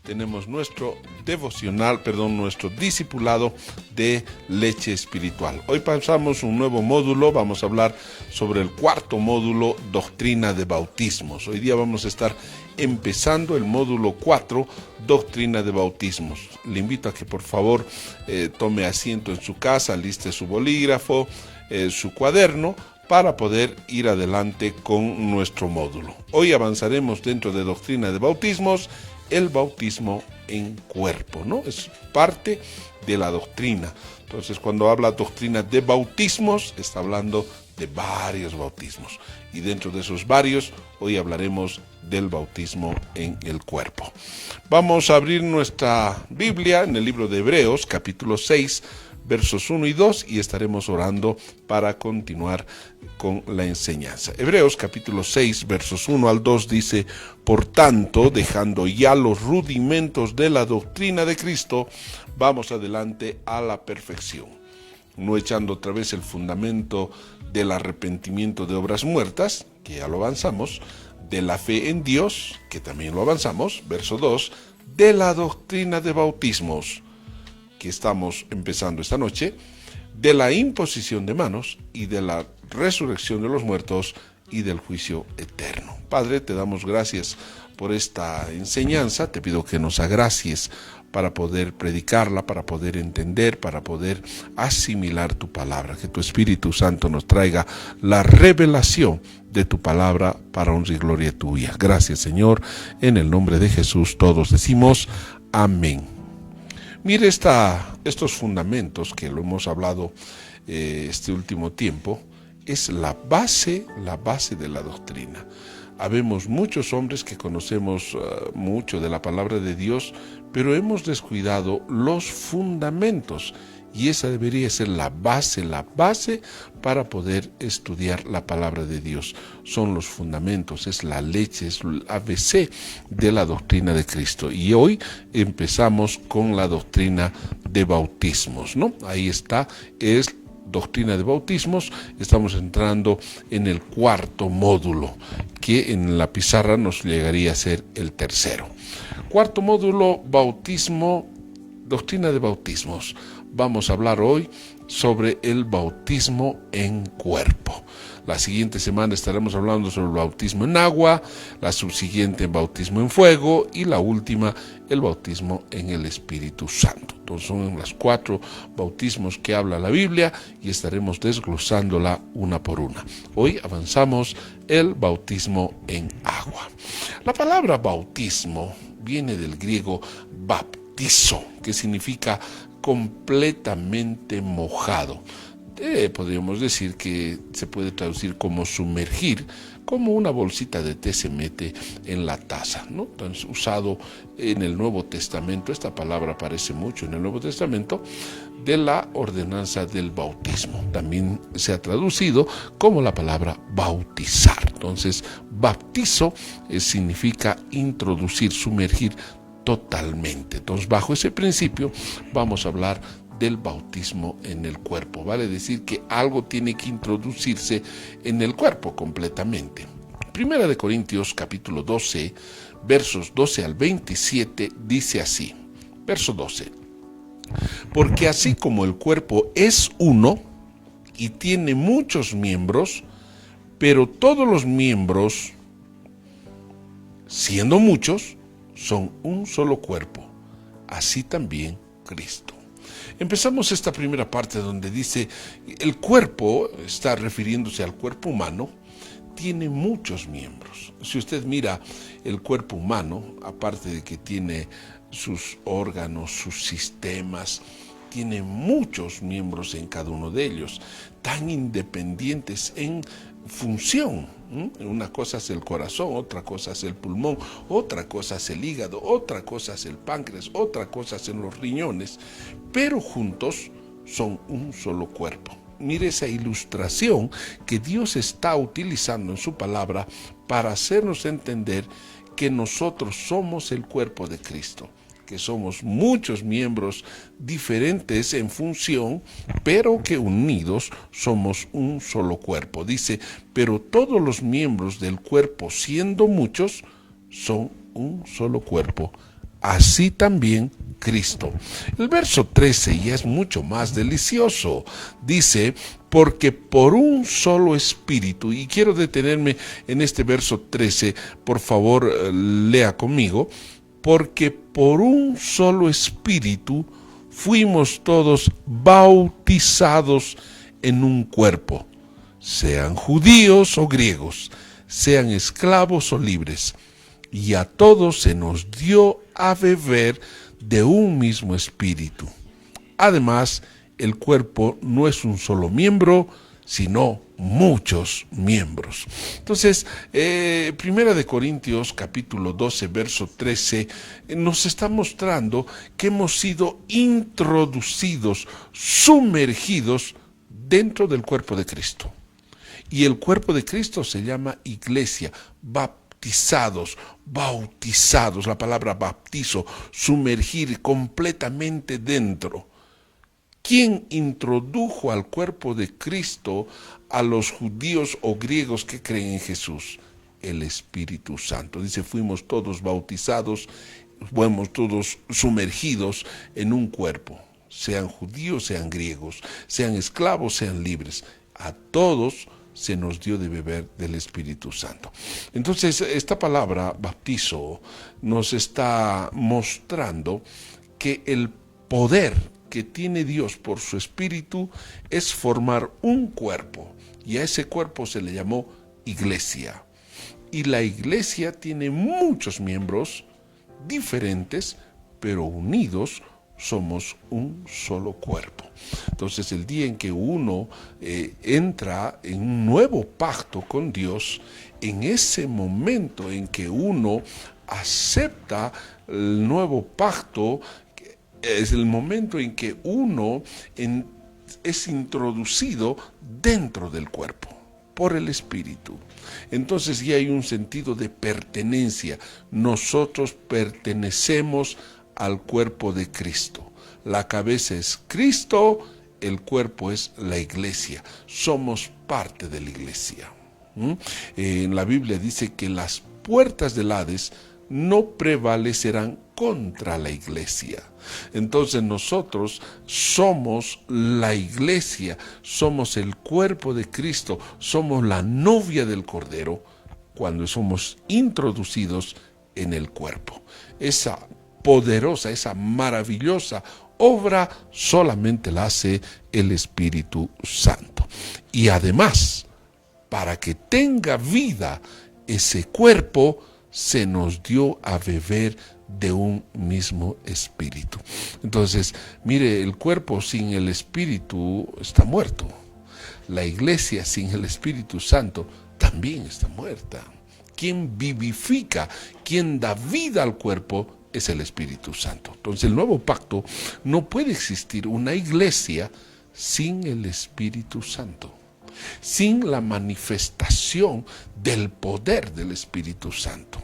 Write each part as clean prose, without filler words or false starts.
tenemos nuestro nuestro discipulado de leche espiritual. Hoy pasamos un nuevo módulo, vamos a hablar sobre el cuarto módulo, doctrina de bautismos. Hoy día vamos a estar empezando el módulo 4, doctrina de bautismos. Le invito a que por favor tome asiento en su casa, aliste su bolígrafo, su cuaderno, para poder ir adelante con nuestro módulo. Hoy avanzaremos dentro de doctrina de bautismos, el bautismo en cuerpo, ¿no? Es parte de la doctrina. Entonces, cuando habla doctrina de bautismos, está hablando de varios bautismos. Y dentro de esos varios, hoy hablaremos del bautismo en el cuerpo. Vamos a abrir nuestra Biblia en el libro de Hebreos, capítulo 6, versos 1 y 2, y estaremos orando para continuar con la enseñanza. Hebreos capítulo 6, versos 1 al 2 dice: por tanto, dejando ya los rudimentos de la doctrina de Cristo, vamos adelante a la perfección, no echando otra vez el fundamento del arrepentimiento de obras muertas, que ya lo avanzamos, de la fe en Dios, que también lo avanzamos, verso 2, de la doctrina de bautismos, que estamos empezando esta noche, de la imposición de manos y de la resurrección de los muertos y del juicio eterno. Padre, te damos gracias por esta enseñanza, te pido que nos agracies para poder predicarla, para poder entender, para poder asimilar tu palabra, que tu Espíritu Santo nos traiga la revelación de tu palabra para honra y gloria tuya. Gracias, Señor, en el nombre de Jesús todos decimos amén. Mire estos fundamentos que lo hemos hablado este último tiempo, es la base de la doctrina. Habemos muchos hombres que conocemos mucho de la palabra de Dios, pero hemos descuidado los fundamentos, y esa debería ser la base para poder estudiar la palabra de Dios. Son los fundamentos, es la leche, es el ABC de la doctrina de Cristo. Y hoy empezamos con la doctrina de bautismos, ¿no? Ahí está, es doctrina de bautismos. Estamos entrando en el cuarto módulo, que en la pizarra nos llegaría a ser el tercero. Cuarto módulo, bautismo, doctrina de bautismos. Vamos a hablar hoy sobre el bautismo en cuerpo. La siguiente semana estaremos hablando sobre el bautismo en agua, la subsiguiente el bautismo en fuego y la última el bautismo en el Espíritu Santo. Entonces son las 4 bautismos que habla la Biblia y estaremos desglosándola una por una. Hoy avanzamos el bautismo en agua. La palabra bautismo viene del griego baptizo, que significa completamente mojado. Podríamos decir que se puede traducir como sumergir, como una bolsita de té se mete en la taza, ¿no? Entonces, usado en el Nuevo Testamento, esta palabra aparece mucho en el Nuevo Testamento, de la ordenanza del bautismo. También se ha traducido como la palabra bautizar. Entonces, bautizo significa introducir, sumergir totalmente. Entonces, bajo ese principio vamos a hablar del bautismo en el cuerpo. Vale decir que algo tiene que introducirse en el cuerpo completamente. Primera de Corintios capítulo 12, versos 12 al 27 dice así. Verso 12. Porque así como el cuerpo es uno y tiene muchos miembros, pero todos los miembros, siendo muchos, son un solo cuerpo, así también Cristo. Empezamos esta primera parte donde dice el cuerpo, está refiriéndose al cuerpo humano, tiene muchos miembros. Si usted mira el cuerpo humano, aparte de que tiene sus órganos, sus sistemas, tiene muchos miembros en cada uno de ellos, tan independientes en función. Una cosa es el corazón, otra cosa es el pulmón, otra cosa es el hígado, otra cosa es el páncreas, otra cosa es en los riñones, pero juntos son un solo cuerpo. Mire esa ilustración que Dios está utilizando en su palabra para hacernos entender que nosotros somos el cuerpo de Cristo, que somos muchos miembros diferentes en función, pero que unidos somos un solo cuerpo. Dice, pero todos los miembros del cuerpo, siendo muchos, son un solo cuerpo, así también Cristo. El verso 13 ya es mucho más delicioso. Dice, porque por un solo espíritu, y quiero detenerme en este verso 13, por favor lea conmigo, porque por un solo espíritu fuimos todos bautizados en un cuerpo, sean judíos o griegos, sean esclavos o libres, y a todos se nos dio a beber de un mismo espíritu. Además, el cuerpo no es un solo miembro, sino muchos miembros. Entonces, Primera de Corintios capítulo 12, verso 13, nos está mostrando que hemos sido introducidos, sumergidos dentro del cuerpo de Cristo. Y el cuerpo de Cristo se llama iglesia, bautizados, la palabra bautizo, sumergir completamente dentro. ¿Quién introdujo al cuerpo de Cristo a los judíos o griegos que creen en Jesús? El Espíritu Santo. Dice, fuimos todos bautizados, fuimos todos sumergidos en un cuerpo, sean judíos, sean griegos, sean esclavos, sean libres. A todos se nos dio de beber del Espíritu Santo. Entonces, esta palabra, bautizo, nos está mostrando que el poder que tiene Dios por su Espíritu es formar un cuerpo, y a ese cuerpo se le llamó iglesia. Y la iglesia tiene muchos miembros diferentes, pero unidos somos un solo cuerpo. Entonces, el día en que uno entra en un nuevo pacto con Dios, en ese momento en que uno acepta el nuevo pacto, es el momento en que uno es introducido dentro del cuerpo por el Espíritu. Entonces ya hay un sentido de pertenencia. Nosotros pertenecemos al cuerpo de Cristo. La cabeza es Cristo, el cuerpo es la iglesia. Somos parte de la iglesia. En la Biblia dice que las puertas del Hades no prevalecerán contra la iglesia. Entonces nosotros somos la iglesia, somos el cuerpo de Cristo, somos la novia del Cordero cuando somos introducidos en el cuerpo. Esa poderosa, esa maravillosa obra solamente la hace el Espíritu Santo. Y además, para que tenga vida ese cuerpo, se nos dio a beber de un mismo espíritu. Entonces, mire, el cuerpo sin el Espíritu está muerto. La iglesia sin el Espíritu Santo también está muerta. Quien vivifica, quien da vida al cuerpo es el Espíritu Santo. Entonces, el nuevo pacto, no puede existir una iglesia sin el Espíritu Santo, sin la manifestación del poder del Espíritu Santo.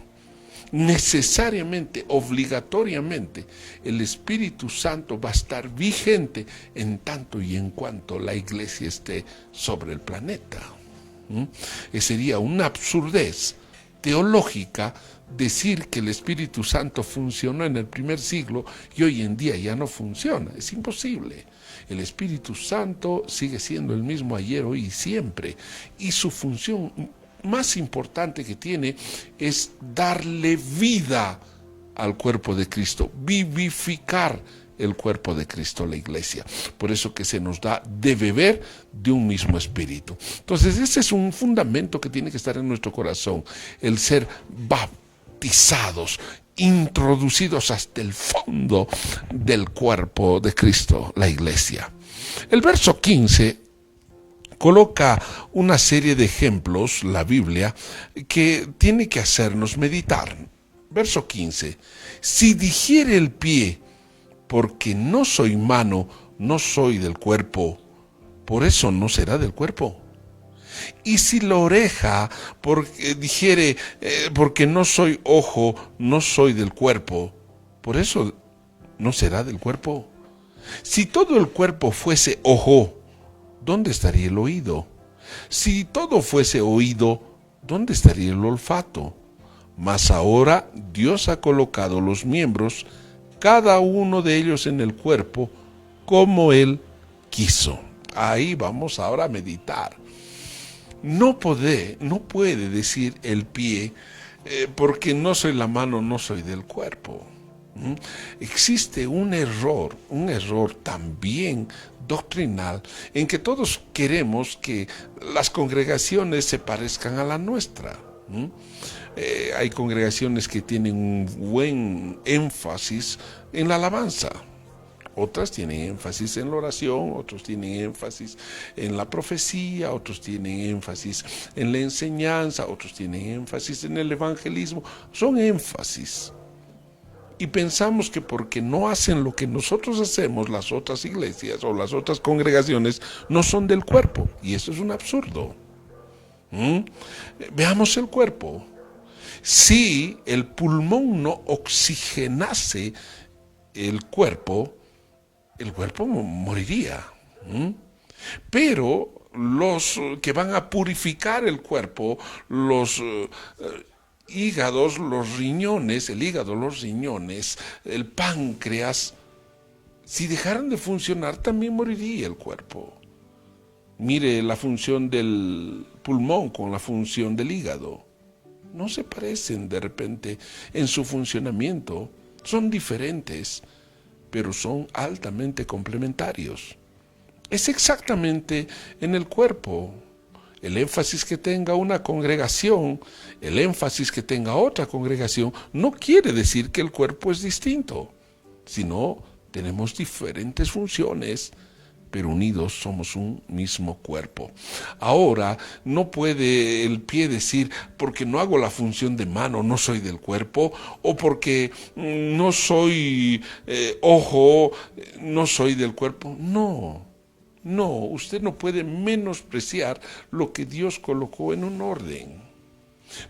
Necesariamente, obligatoriamente, el Espíritu Santo va a estar vigente en tanto y en cuanto la iglesia esté sobre el planeta. Sería una absurdez teológica decir que el Espíritu Santo funcionó en el primer siglo y hoy en día ya no funciona. Es imposible. El Espíritu Santo sigue siendo el mismo ayer, hoy y siempre. Y su función más importante que tiene es darle vida al cuerpo de Cristo, vivificar el cuerpo de Cristo, la iglesia. Por eso que se nos da de beber de un mismo espíritu. Entonces, ese es un fundamento que tiene que estar en nuestro corazón, el ser bautizados, introducidos hasta el fondo del cuerpo de Cristo, la iglesia. El verso 15 coloca una serie de ejemplos, la Biblia, que tiene que hacernos meditar. Verso 15. Si dijere el pie, porque no soy mano, no soy del cuerpo, por eso no será del cuerpo. Y si la oreja dijere, porque no soy ojo, no soy del cuerpo, por eso no será del cuerpo. Si todo el cuerpo fuese ojo, ¿dónde estaría el oído? Si todo fuese oído, ¿dónde estaría el olfato? Mas ahora Dios ha colocado los miembros, cada uno de ellos en el cuerpo, como Él quiso. Ahí vamos ahora a meditar. No puede decir el pie, porque no soy la mano, no soy del cuerpo. Existe un error también doctrinal, en que todos queremos que las congregaciones se parezcan a la nuestra. Hay congregaciones que tienen un buen énfasis en la alabanza. Otras tienen énfasis en la oración, otros tienen énfasis en la profecía, otros tienen énfasis en la enseñanza, otros tienen énfasis en el evangelismo. Son énfasis. Y pensamos que porque no hacen lo que nosotros hacemos, las otras iglesias o las otras congregaciones no son del cuerpo. Y eso es un absurdo. Veamos el cuerpo. Si el pulmón no oxigenase el cuerpo moriría. Pero los que van a purificar el cuerpo, los hígados, los riñones, el hígado, los riñones, el páncreas, si dejaran de funcionar también moriría el cuerpo. Mire la función del pulmón con la función del hígado. No se parecen de repente en su funcionamiento, son diferentes, pero son altamente complementarios. Es exactamente en el cuerpo. El énfasis que tenga una congregación, el énfasis que tenga otra congregación, no quiere decir que el cuerpo es distinto, sino tenemos diferentes funciones, pero unidos somos un mismo cuerpo. Ahora, no puede el pie decir, porque no hago la función de mano, no soy del cuerpo, o porque no soy ojo, no soy del cuerpo. No, usted no puede menospreciar lo que Dios colocó en un orden.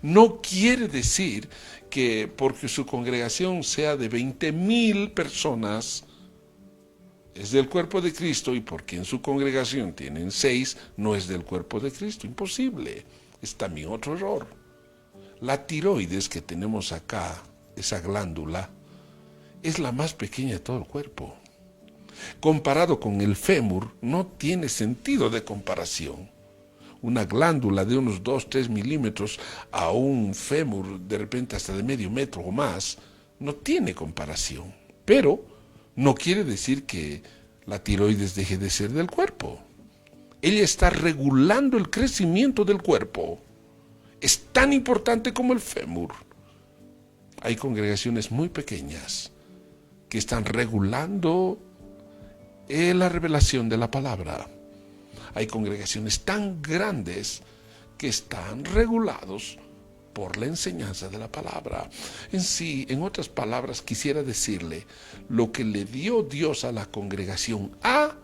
No quiere decir que porque su congregación sea de 20,000 personas, es del cuerpo de Cristo, y porque en su congregación tienen 6, no es del cuerpo de Cristo. Imposible. Es también otro error. La tiroides que tenemos acá, esa glándula, es la más pequeña de todo el cuerpo. Comparado con el fémur, no tiene sentido de comparación. Una glándula de unos 2-3 milímetros a un fémur de repente hasta de medio metro o más, no tiene comparación. Pero no quiere decir que la tiroides deje de ser del cuerpo. Ella está regulando el crecimiento del cuerpo. Es tan importante como el fémur. Hay congregaciones muy pequeñas que están regulando la revelación de la palabra. Hay congregaciones tan grandes que están regulados por la enseñanza de la palabra. En otras palabras, quisiera decirle, lo que le dio Dios a la congregación A,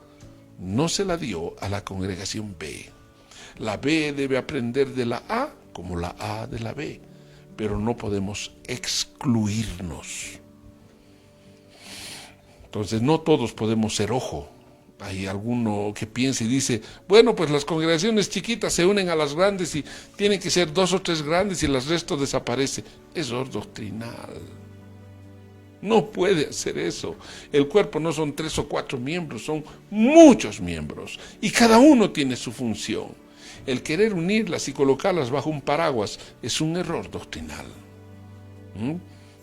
no se la dio a la congregación B. La B debe aprender de la A como la A de la B, pero no podemos excluirnos. Entonces, no todos podemos ser ojo. Hay alguno que piensa y dice, bueno, pues las congregaciones chiquitas se unen a las grandes y tienen que ser 2 o 3 grandes y el resto desaparece. Eso es doctrinal. No puede hacer eso. El cuerpo no son 3 o 4 miembros, son muchos miembros. Y cada uno tiene su función. El querer unirlas y colocarlas bajo un paraguas es un error doctrinal.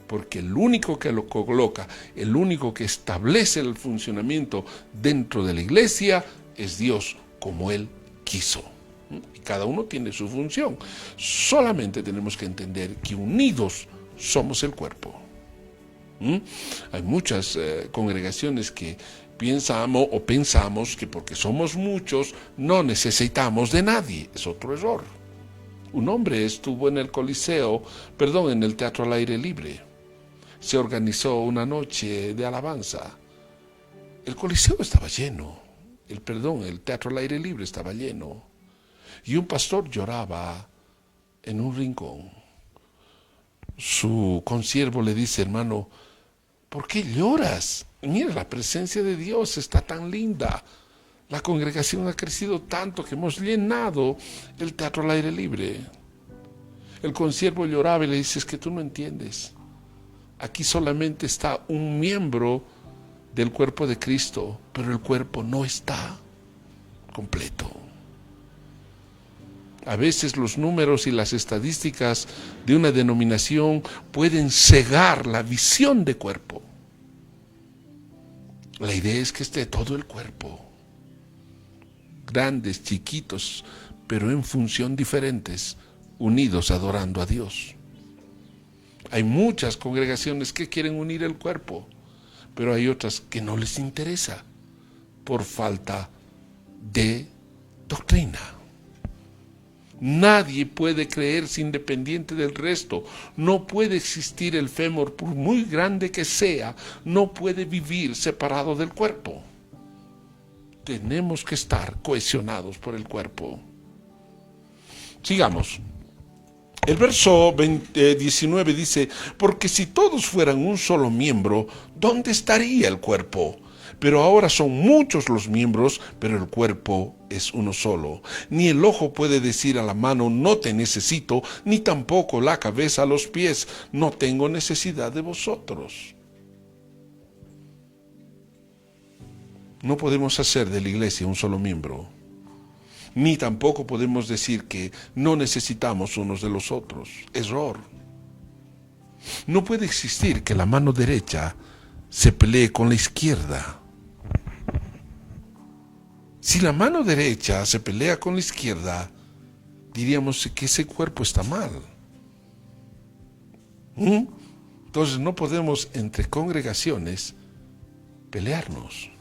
Porque el único que lo coloca, el único que establece el funcionamiento dentro de la iglesia es Dios, como Él quiso. Y cada uno tiene su función. Solamente tenemos que entender que unidos somos el cuerpo. Hay muchas congregaciones que pensamos que porque somos muchos no necesitamos de nadie. Es otro error. Un hombre estuvo en el en el Teatro al Aire Libre. Se organizó una noche de alabanza. El Coliseo estaba lleno. El Teatro al Aire Libre estaba lleno. Y un pastor lloraba en un rincón. Su consiervo le dice, hermano, ¿por qué lloras? Mira, la presencia de Dios está tan linda. La congregación ha crecido tanto que hemos llenado el Teatro al Aire Libre. El consiervo lloraba y le dice, es que tú no entiendes. Aquí solamente está un miembro del cuerpo de Cristo, pero el cuerpo no está completo. A veces los números y las estadísticas de una denominación pueden cegar la visión de cuerpo. La idea es que esté todo el cuerpo, grandes, chiquitos, pero en función diferentes, unidos adorando a Dios. Hay muchas congregaciones que quieren unir el cuerpo, pero hay otras que no les interesa por falta de doctrina. Nadie puede creerse independiente del resto. No puede existir el fémur, por muy grande que sea, no puede vivir separado del cuerpo. Tenemos que estar cohesionados por el cuerpo. Sigamos. El verso 19 dice, porque si todos fueran un solo miembro, ¿dónde estaría el cuerpo? Pero ahora son muchos los miembros, pero el cuerpo es uno solo. Ni el ojo puede decir a la mano, no te necesito, ni tampoco la cabeza a los pies, no tengo necesidad de vosotros. No podemos hacer de la iglesia un solo miembro. Ni tampoco podemos decir que no necesitamos unos de los otros. Error. No puede existir que la mano derecha se pelee con la izquierda. Si la mano derecha se pelea con la izquierda, diríamos que ese cuerpo está mal. Entonces no podemos entre congregaciones pelearnos.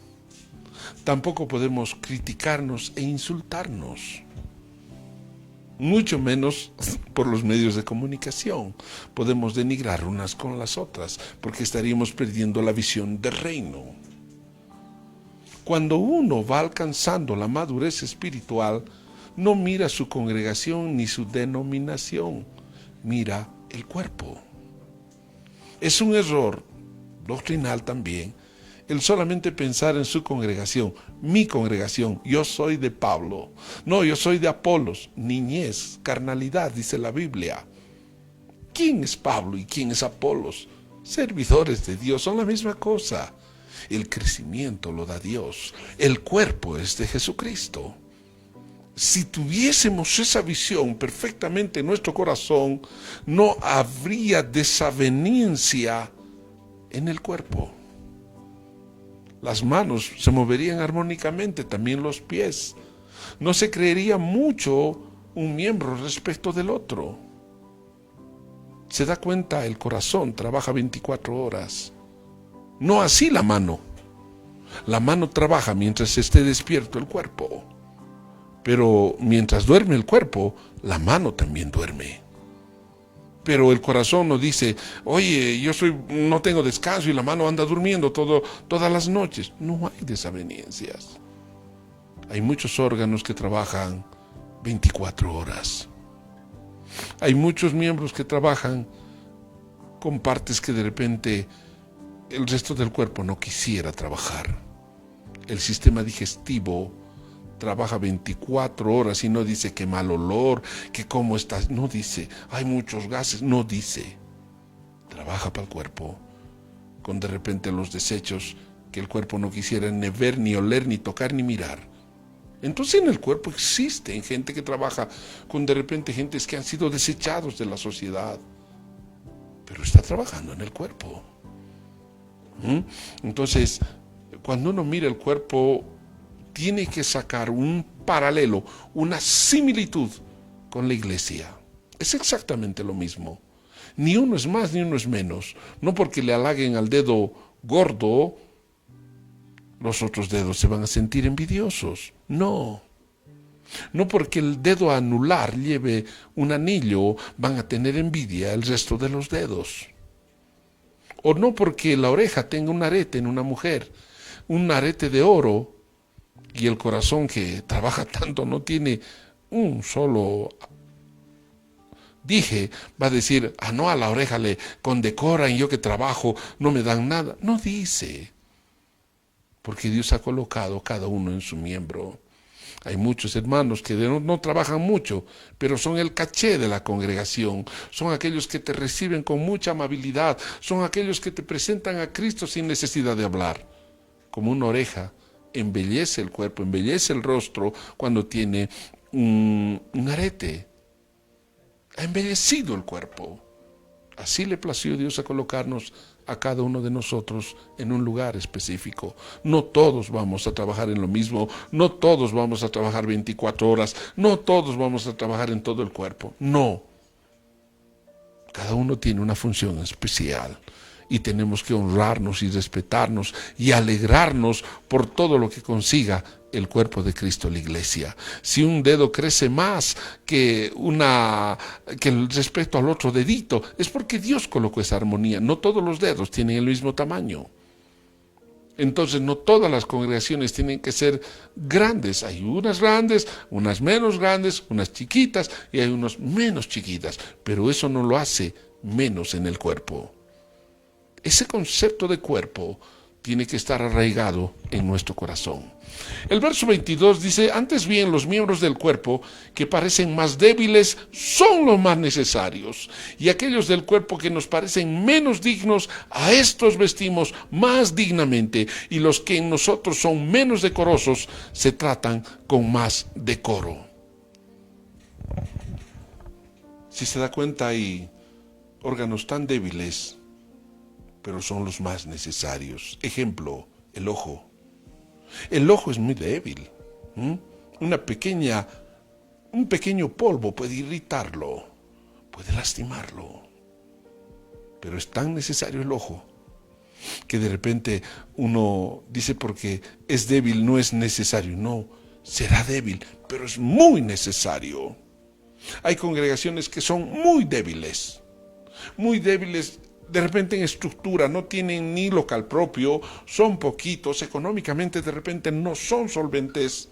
Tampoco podemos criticarnos e insultarnos. Mucho menos por los medios de comunicación. Podemos denigrar unas con las otras, porque estaríamos perdiendo la visión del reino. Cuando uno va alcanzando la madurez espiritual, no mira su congregación ni su denominación, mira el cuerpo. Es un error doctrinal también el solamente pensar en su congregación, mi congregación, yo soy de Pablo, no, yo soy de Apolos, niñez, carnalidad, dice la Biblia. ¿Quién es Pablo y quién es Apolos? Servidores de Dios, son la misma cosa. El crecimiento lo da Dios, el cuerpo es de Jesucristo. Si tuviésemos esa visión perfectamente en nuestro corazón, no habría desaveniencia en el cuerpo. Las manos se moverían armónicamente, también los pies. No se creería mucho un miembro respecto del otro. Se da cuenta, el corazón trabaja 24 horas. No así la mano. La mano trabaja mientras esté despierto el cuerpo. Pero mientras duerme el cuerpo, la mano también duerme. Pero el corazón no dice, oye, no tengo descanso y la mano anda durmiendo todas las noches. No hay desavenencias. Hay muchos órganos que trabajan 24 horas. Hay muchos miembros que trabajan con partes que de repente el resto del cuerpo no quisiera trabajar. El sistema digestivo trabaja 24 horas y no dice que mal olor, que cómo estás, no dice, hay muchos gases, no dice. Trabaja para el cuerpo, con de repente los desechos que el cuerpo no quisiera ni ver, ni oler, ni tocar, ni mirar. Entonces en el cuerpo existen gente que trabaja con de repente gentes que han sido desechados de la sociedad, pero está trabajando en el cuerpo. Entonces, cuando uno mira el cuerpo, tiene que sacar un paralelo, una similitud con la iglesia. Es exactamente lo mismo. Ni uno es más ni uno es menos. No porque le halaguen al dedo gordo, los otros dedos se van a sentir envidiosos. No. No porque el dedo anular lleve un anillo, van a tener envidia el resto de los dedos. O no porque la oreja tenga un arete en una mujer, un arete de oro, y el corazón que trabaja tanto no tiene un solo dije, va a decir, no, a la oreja le condecoran, yo que trabajo no me dan nada. No dice, porque Dios ha colocado cada uno en su miembro. Hay muchos hermanos que no trabajan mucho, pero son el caché de la congregación. Son aquellos que te reciben con mucha amabilidad. Son aquellos que te presentan a Cristo sin necesidad de hablar. Como una oreja embellece el cuerpo, embellece el rostro cuando tiene un arete. Ha embellecido el cuerpo. Así le plació Dios a colocarnos a cada uno de nosotros en un lugar específico. No todos vamos a trabajar en lo mismo, no todos vamos a trabajar 24 horas, no todos vamos a trabajar en todo el cuerpo. No. Cada uno tiene una función especial y tenemos que honrarnos y respetarnos y alegrarnos por todo lo que consiga el cuerpo de Cristo, la iglesia. Si un dedo crece más que el respecto al otro dedito, es porque Dios colocó esa armonía. No todos los dedos tienen el mismo tamaño. Entonces no todas las congregaciones tienen que ser grandes. Hay unas grandes, unas menos grandes, unas chiquitas y hay unas menos chiquitas. Pero eso no lo hace menos en el cuerpo. Ese concepto de cuerpo tiene que estar arraigado en nuestro corazón. El verso 22 dice: antes bien, los miembros del cuerpo que parecen más débiles son los más necesarios, y aquellos del cuerpo que nos parecen menos dignos, a estos vestimos más dignamente, y los que en nosotros son menos decorosos se tratan con más decoro. Si se da cuenta, hay órganos tan débiles, pero son los más necesarios. Ejemplo, el ojo. El ojo es muy débil. Un pequeño polvo puede irritarlo, puede lastimarlo. Pero es tan necesario el ojo que de repente uno dice porque es débil no es necesario. No, será débil, pero es muy necesario. Hay congregaciones que son muy débiles de repente en estructura, no tienen ni local propio, son poquitos, económicamente de repente no son solventes,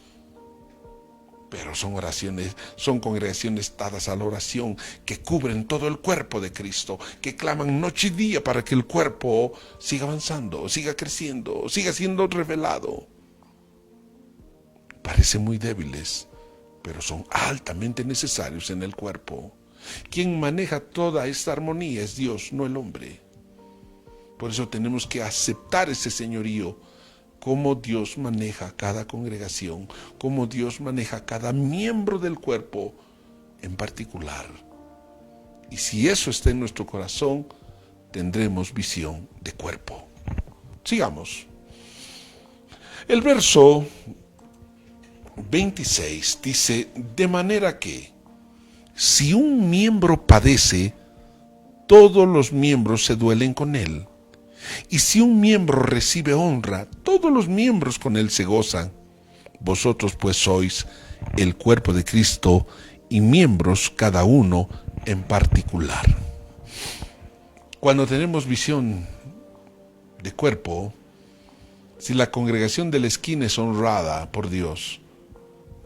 pero son congregaciones dadas a la oración, que cubren todo el cuerpo de Cristo, que claman noche y día para que el cuerpo siga avanzando, siga creciendo, siga siendo revelado. Parecen muy débiles, pero son altamente necesarios en el cuerpo. Quien maneja toda esta armonía es Dios, no el hombre. Por eso tenemos que aceptar ese señorío, cómo Dios maneja cada congregación, cómo Dios maneja cada miembro del cuerpo en particular. Y si eso está en nuestro corazón, tendremos visión de cuerpo. Sigamos. El verso 26 dice: de manera que si un miembro padece, todos los miembros se duelen con él. Y si un miembro recibe honra, todos los miembros con él se gozan. Vosotros pues sois el cuerpo de Cristo y miembros cada uno en particular. Cuando tenemos visión de cuerpo, si la congregación de la esquina es honrada por Dios,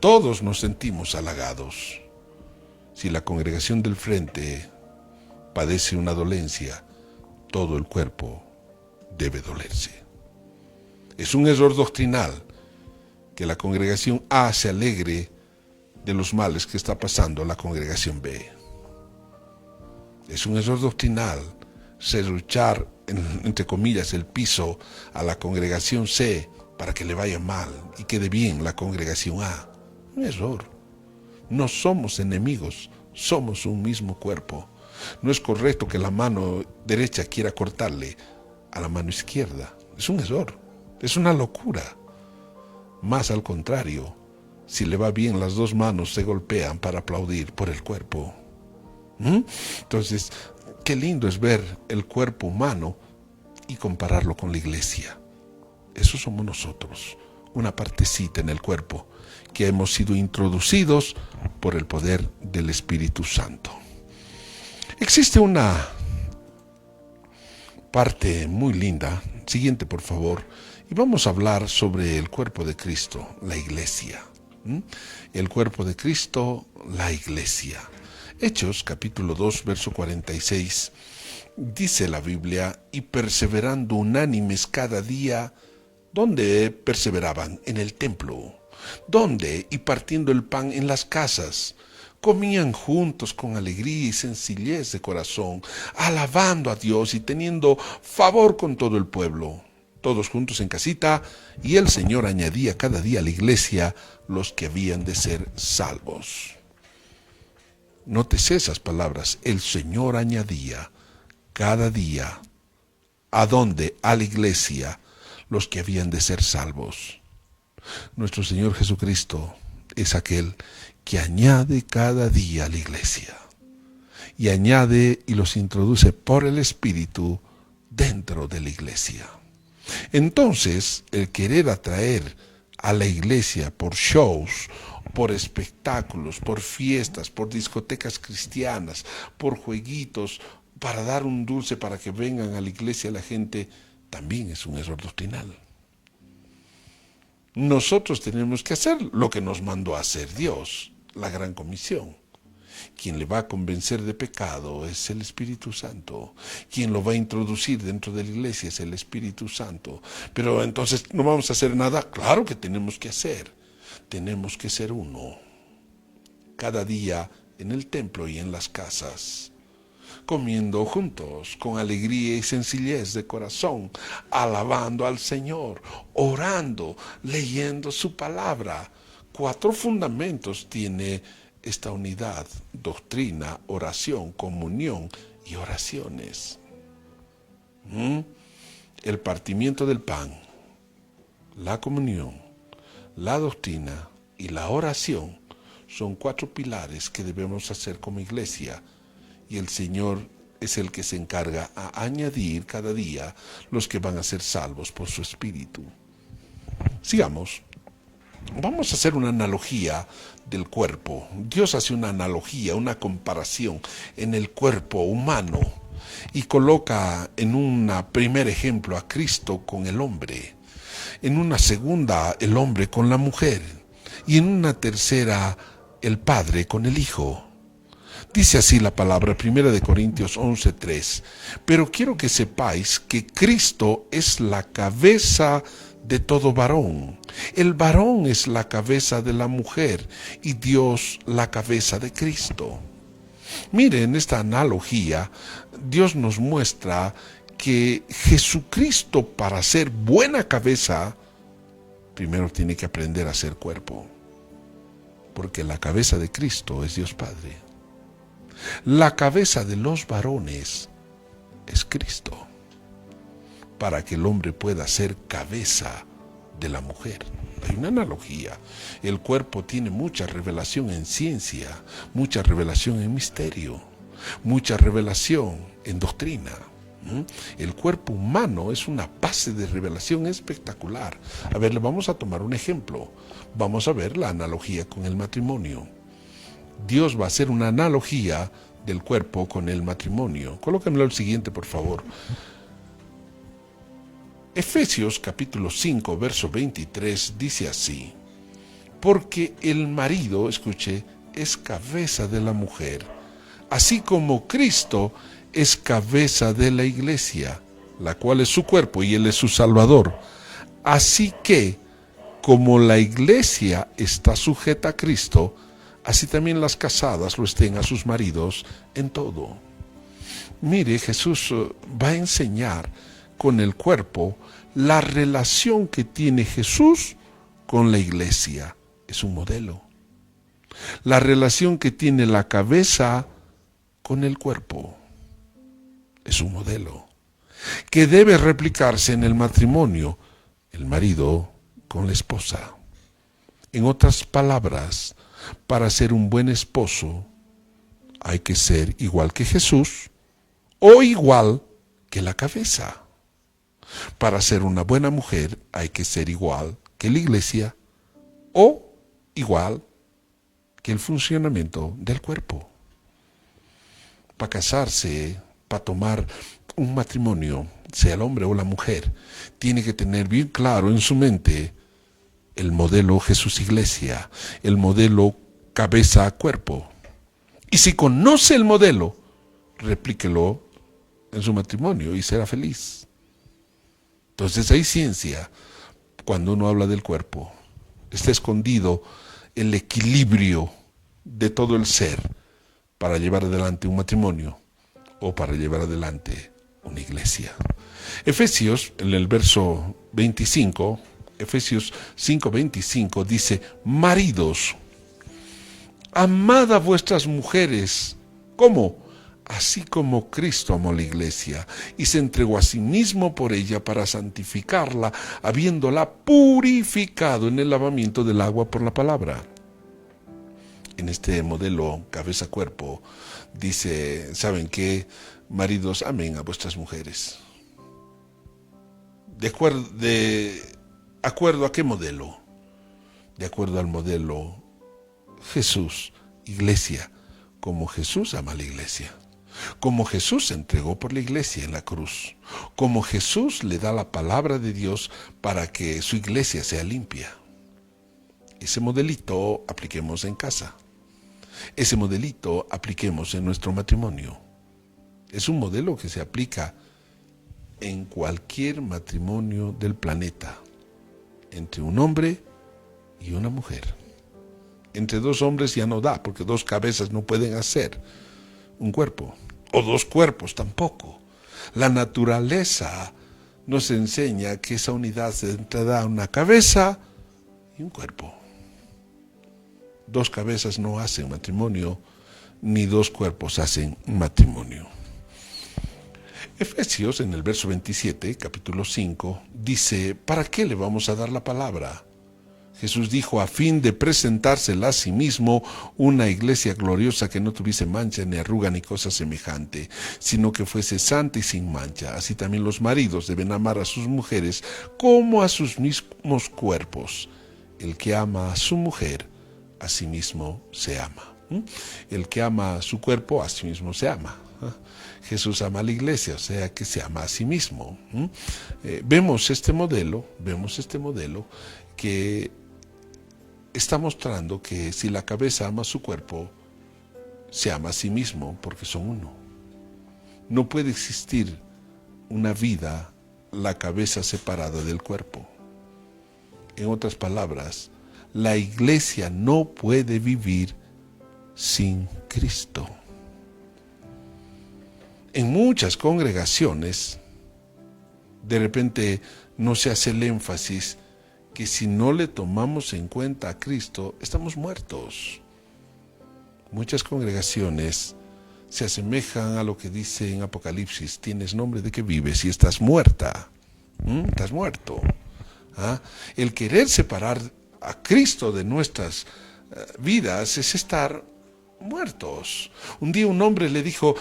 todos nos sentimos halagados. Si la congregación del frente padece una dolencia, todo el cuerpo debe dolerse. Es un error doctrinal que la congregación A se alegre de los males que está pasando la congregación B. Es un error doctrinal serruchar, entre comillas, el piso a la congregación C para que le vaya mal y quede bien la congregación A. Un error. No somos enemigos, somos un mismo cuerpo. No es correcto que la mano derecha quiera cortarle a la mano izquierda. Es un error, es una locura. Más al contrario, si le va bien, las dos manos se golpean para aplaudir por el cuerpo. Entonces, qué lindo es ver el cuerpo humano y compararlo con la iglesia. Eso somos nosotros, una partecita en el cuerpo que hemos sido introducidos por el poder del Espíritu Santo. Existe una parte muy linda, siguiente por favor, y vamos a hablar sobre el cuerpo de Cristo, la iglesia. El cuerpo de Cristo, la iglesia. Hechos capítulo 2, verso 46, dice la Biblia: y perseverando unánimes cada día, ¿dónde perseveraban? En el templo, ¿Dónde? Y partiendo el pan en las casas. Comían juntos con alegría y sencillez de corazón, alabando a Dios y teniendo favor con todo el pueblo. Todos juntos en casita, y el Señor añadía cada día a la iglesia los que habían de ser salvos. Nótese esas palabras, el Señor añadía cada día. ¿A dónde? A la iglesia los que habían de ser salvos. Nuestro Señor Jesucristo es aquel que añade cada día a la iglesia. Y añade y los introduce por el Espíritu dentro de la iglesia. Entonces, el querer atraer a la iglesia por shows, por espectáculos, por fiestas, por discotecas cristianas, por jueguitos, para dar un dulce para que vengan a la iglesia la gente, también es un error doctrinal. Nosotros tenemos que hacer lo que nos mandó a hacer Dios, la gran comisión. Quien le va a convencer de pecado es el Espíritu Santo. Quien lo va a introducir dentro de la iglesia es el Espíritu Santo. Pero entonces, ¿no vamos a hacer nada? Claro que tenemos que hacer. Tenemos que ser uno. Cada día en el templo y en las casas. Comiendo juntos, con alegría y sencillez de corazón, alabando al Señor, orando, leyendo su palabra. 4 fundamentos tiene esta unidad: doctrina, oración, comunión y oraciones. El partimiento del pan, la comunión, la doctrina y la oración son 4 pilares que debemos hacer como iglesia, y el Señor es el que se encarga a añadir cada día los que van a ser salvos por su Espíritu. Sigamos. Vamos a hacer una analogía del cuerpo. Dios hace una analogía, una comparación en el cuerpo humano y coloca en un primer ejemplo a Cristo con el hombre, en una segunda el hombre con la mujer y en una tercera el padre con el hijo. Dice así la palabra, 1 Corintios 11:3. Pero quiero que sepáis que Cristo es la cabeza de todo varón. El varón es la cabeza de la mujer y Dios la cabeza de Cristo. Mire, en esta analogía, Dios nos muestra que Jesucristo, para ser buena cabeza, primero tiene que aprender a ser cuerpo. Porque la cabeza de Cristo es Dios Padre. La cabeza de los varones es Cristo, para que el hombre pueda ser cabeza de la mujer. Hay una analogía. El cuerpo tiene mucha revelación en ciencia, mucha revelación en misterio, mucha revelación en doctrina. El cuerpo humano es una base de revelación espectacular. A ver, le vamos a tomar un ejemplo. Vamos a ver la analogía con el matrimonio. Dios va a hacer una analogía del cuerpo con el matrimonio. Colóquenlo el siguiente, por favor. Efesios capítulo 5, verso 23 dice así: porque el marido, escuche, es cabeza de la mujer, así como Cristo es cabeza de la iglesia, la cual es su cuerpo y él es su Salvador. Así que, como la iglesia está sujeta a Cristo, así también las casadas lo estén a sus maridos en todo. Mire, Jesús va a enseñar con el cuerpo la relación que tiene Jesús con la iglesia. Es un modelo. La relación que tiene la cabeza con el cuerpo es un modelo que debe replicarse en el matrimonio, el marido con la esposa. En otras palabras, para ser un buen esposo hay que ser igual que Jesús o igual que la cabeza. Para ser una buena mujer hay que ser igual que la iglesia o igual que el funcionamiento del cuerpo. Para casarse, para tomar un matrimonio, sea el hombre o la mujer, tiene que tener bien claro en su mente el modelo Jesús-Iglesia, el modelo cabeza-cuerpo. Y si conoce el modelo, replíquelo en su matrimonio y será feliz. Entonces hay ciencia cuando uno habla del cuerpo. está escondido el equilibrio de todo el ser para llevar adelante un matrimonio o para llevar adelante una iglesia. Efesios, en el verso 25, Efesios 5:25 dice: maridos, amad a vuestras mujeres. ¿Cómo? Así como Cristo amó la iglesia y se entregó a sí mismo por ella para santificarla, habiéndola purificado en el lavamiento del agua por la palabra. En este modelo cabeza-cuerpo dice: ¿saben qué? Maridos, amen a vuestras mujeres. ¿De acuerdo a qué modelo? De acuerdo al modelo Jesús, iglesia, como Jesús ama a la iglesia, como Jesús se entregó por la iglesia en la cruz, como Jesús le da la palabra de Dios para que su iglesia sea limpia. Ese modelito apliquemos en casa. Ese modelito apliquemos en nuestro matrimonio. Es un modelo que se aplica en cualquier matrimonio del planeta, entre un hombre y una mujer. Entre dos hombres ya no da, porque dos cabezas no pueden hacer un cuerpo, o dos cuerpos tampoco. La naturaleza nos enseña que esa unidad se da una cabeza y un cuerpo. Dos cabezas no hacen matrimonio, ni dos cuerpos hacen matrimonio. Efesios, en el verso 27, capítulo 5, dice: ¿para qué le vamos a dar la palabra? Jesús dijo: a fin de presentársela a sí mismo una iglesia gloriosa que no tuviese mancha, ni arruga, ni cosa semejante, sino que fuese santa y sin mancha. Así también los maridos deben amar a sus mujeres como a sus mismos cuerpos. El que ama a su mujer, a sí mismo se ama. El que ama a su cuerpo, a sí mismo se ama. Jesús ama a la iglesia, o sea que se ama a sí mismo. Vemos este modelo que está mostrando que si la cabeza ama a su cuerpo, se ama a sí mismo porque son uno. No puede existir una vida, la cabeza separada del cuerpo. En otras palabras, la iglesia no puede vivir sin Cristo. En muchas congregaciones, de repente no se hace el énfasis que si no le tomamos en cuenta a Cristo, estamos muertos. Muchas congregaciones se asemejan a lo que dice en Apocalipsis: tienes nombre de que vives y estás muerta. Estás muerto. El querer separar a Cristo de nuestras vidas es estar muertos. Un día un hombre le dijo: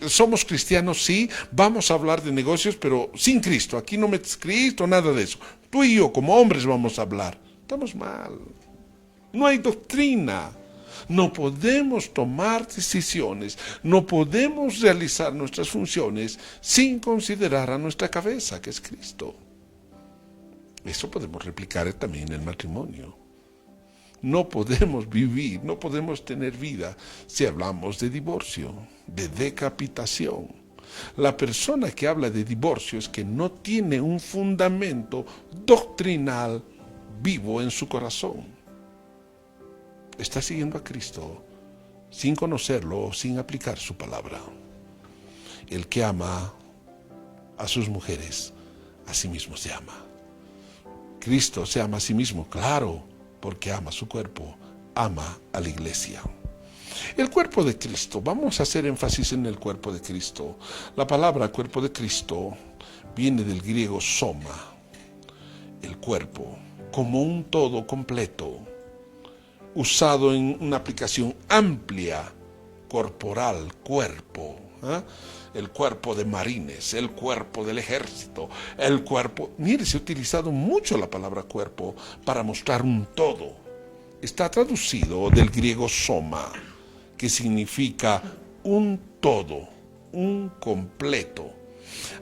somos cristianos, sí, vamos a hablar de negocios, pero sin Cristo. Aquí no metes Cristo, nada de eso. Tú y yo como hombres vamos a hablar. Estamos mal. No hay doctrina. No podemos tomar decisiones, no podemos realizar nuestras funciones sin considerar a nuestra cabeza, que es Cristo. Eso podemos replicar también en el matrimonio. No podemos vivir, no podemos tener vida si hablamos de divorcio, de decapitación. La persona que habla de divorcio es que no tiene un fundamento doctrinal vivo en su corazón. Está siguiendo a Cristo sin conocerlo o sin aplicar su palabra. El que ama a sus mujeres, a sí mismo se ama. Cristo se ama a sí mismo, claro, porque ama su cuerpo, ama a la iglesia. El cuerpo de Cristo, vamos a hacer énfasis en el cuerpo de Cristo. La palabra cuerpo de Cristo viene del griego soma, el cuerpo, como un todo completo, usado en una aplicación amplia, corporal, cuerpo. El cuerpo de marines, el cuerpo del ejército, el cuerpo... Mire, se ha utilizado mucho la palabra cuerpo para mostrar un todo. Está traducido del griego soma, que significa un todo, un completo.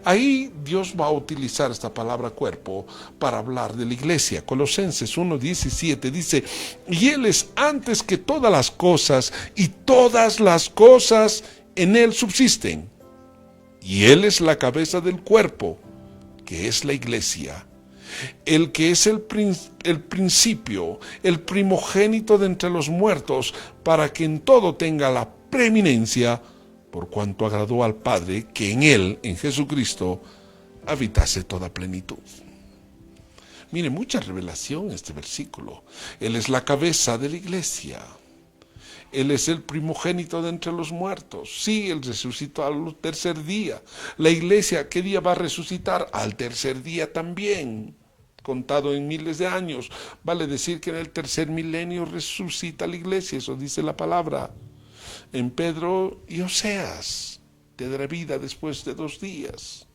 Ahí Dios va a utilizar esta palabra cuerpo para hablar de la iglesia. Colosenses 1:17 dice: y Él es antes que todas las cosas, y todas las cosas en Él subsisten. Y Él es la cabeza del cuerpo, que es la iglesia. el que es el principio, el primogénito de entre los muertos, para que en todo tenga la preeminencia, por cuanto agradó al Padre que en él, en Jesucristo, habitase toda plenitud. Mire, mucha revelación en este versículo. Él es la cabeza de la iglesia. Él es el primogénito de entre los muertos. Sí, Él resucitó al tercer día. La iglesia, ¿qué día va a resucitar? Al tercer día también, contado en miles de años. Vale decir que en el tercer milenio resucita la iglesia, eso dice la palabra. En Pedro y Oseas, te dará vida después de 2 días.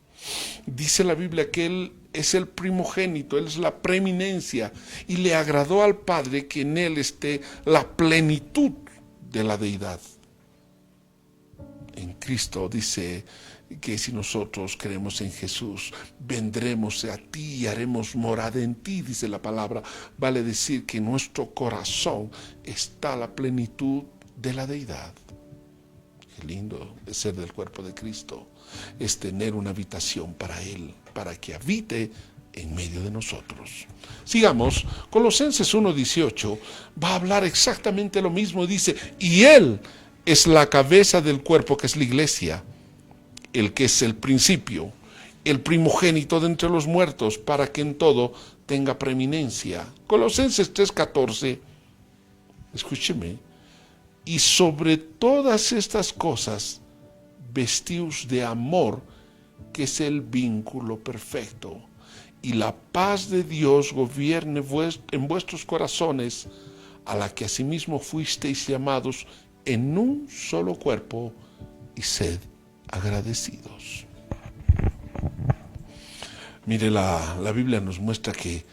Dice la Biblia que Él es el primogénito, Él es la preeminencia, y le agradó al Padre que en Él esté la plenitud de la deidad. En Cristo dice que si nosotros creemos en Jesús, vendremos a ti y haremos morada en ti, dice la palabra. Vale decir que en nuestro corazón está la plenitud de la deidad. Qué lindo es ser del cuerpo de Cristo, es tener una habitación para Él, para que habite en medio de nosotros. Sigamos, Colosenses 1:18 va a hablar exactamente lo mismo, dice, y Él es la cabeza del cuerpo que es la iglesia, el que es el principio, el primogénito de entre los muertos, para que en todo tenga preeminencia. Colosenses 3:14, escúcheme, y sobre todas estas cosas, vestíos de amor, que es el vínculo perfecto, y la paz de Dios gobierne en vuestros corazones, a la que asimismo fuisteis llamados en un solo cuerpo, y sed agradecidos. Mire, la Biblia nos muestra que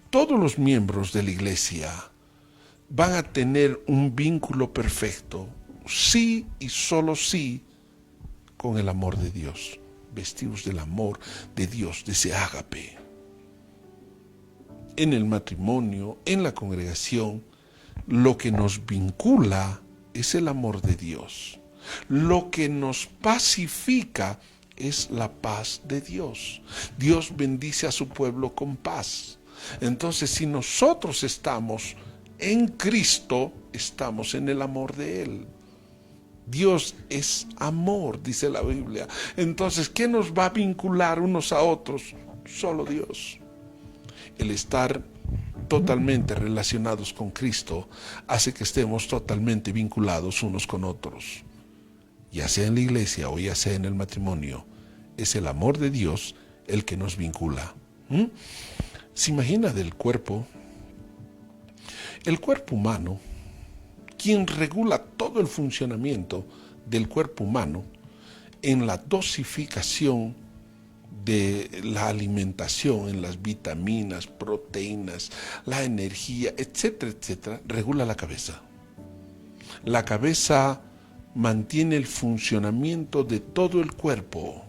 todos los miembros de la iglesia van a tener un vínculo perfecto, sí y solo sí, con el amor de Dios, vestidos del amor de Dios, de ese ágape. En el matrimonio, en la congregación, lo que nos vincula es el amor de Dios. Lo que nos pacifica es la paz de Dios. Dios bendice a su pueblo con paz. Entonces, si nosotros estamos en Cristo, estamos en el amor de Él. Dios es amor, dice la Biblia. Entonces, ¿qué nos va a vincular unos a otros? Solo Dios. El estar totalmente relacionados con Cristo hace que estemos totalmente vinculados unos con otros. Ya sea en la iglesia o ya sea en el matrimonio, es el amor de Dios el que nos vincula. ¿Se imagina del cuerpo? El cuerpo humano, quien regula todo el funcionamiento del cuerpo humano en la dosificación de la alimentación, en las vitaminas, proteínas, la energía, etcétera, etcétera, regula la cabeza. La cabeza mantiene el funcionamiento de todo el cuerpo,